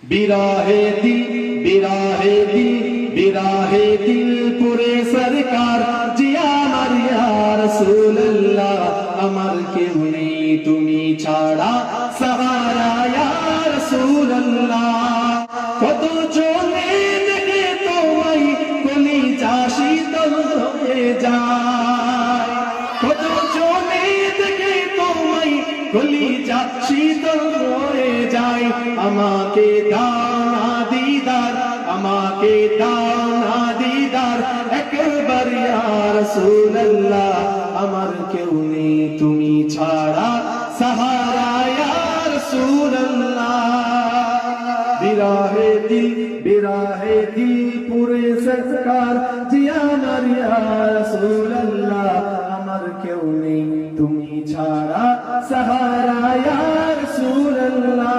बिराहे दिल बिराहे दिल बिराहे दिल पुरे सरकार जिया मारिया रसूलुल्लाह अमर के उन्हें तुम्ही छाड़ा सहारा या रसूलुल्लाह कतो चोले देखे तो मई कोली जाशी तो होए जाए कतो चोले देखे तो मई कोली जाशी तो होए जाए আমাকে দাও না দিদার আমাকে দাও না দিদার একবার ইয়া রাসূলুল্লাহ আমার কেউ নেই তুমি ছাড়া সাহারা ইয়া রাসূলুল্লাহ বিরাহে দিল পুরে সরকার জিয়া মারিয়া রাসূলুল্লাহ আমার কেউ নেই তুমি ছাড়া সাহারা ইয়া রাসূলুল্লাহ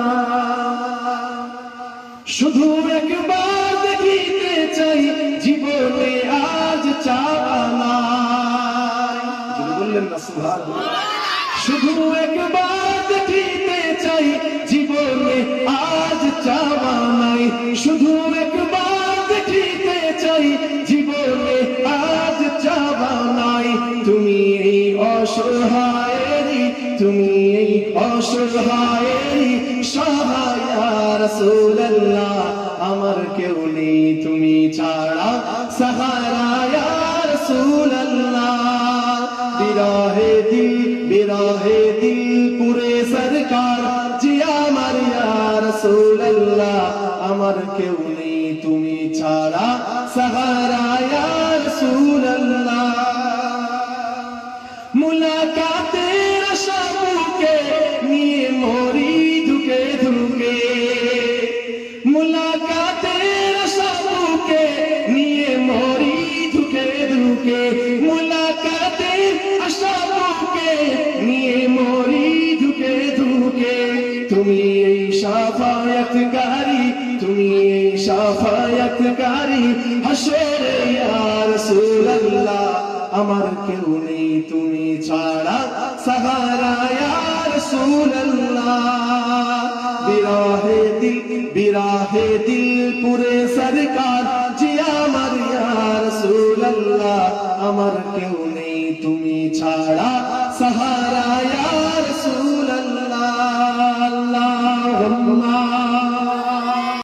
শুধু একবার দেখিতে চাই জীবনে আজ চাওয়া নাই বললেন না সুবহানাল্লাহ শুধু একবার দেখিতে চাই জীবনে আজ চাওয়া নাই শুধু একবার দেখিতে চাই জীবনে আজ চাওয়া নাই তুমি এই অসহায়েরই তুমি এই অসহায়েরই সহায় রাসূলুল্লাহ আমার কেউ নেই তুমি ছাড়া সাহারা ইয়া রাসূলুল্লাহ বিরাহে দিল পুরে সরকার জিয়া মারিয়া রাসূলুল্লাহ আমার কেউ নেই তুমি ছাড়া সাহারা ইয়া রাসূলুল্লাহ মুলাকাতের আশা বুকে নিয়ে মরি ধুকে ধুকে মুলাকাতের আশা বুকে নিয়ে মরি ধুকে ধুকে মুলাকাতের আশা বুকে নিয়ে মরি ধুকে ধুকে তুমি এই শাফায়াতকারী তুমি এই শাফায়াতকারী হাশরে ইয়া রাসূলুল্লাহ আমার কেউ নেই তুমি ছাড়া সাহারা ইয়া রাসূলুল্লাহ বিরাহে দিল পুরে সরকার জিয়া মারিয়া রাসূলুল্লাহ আমার কেউ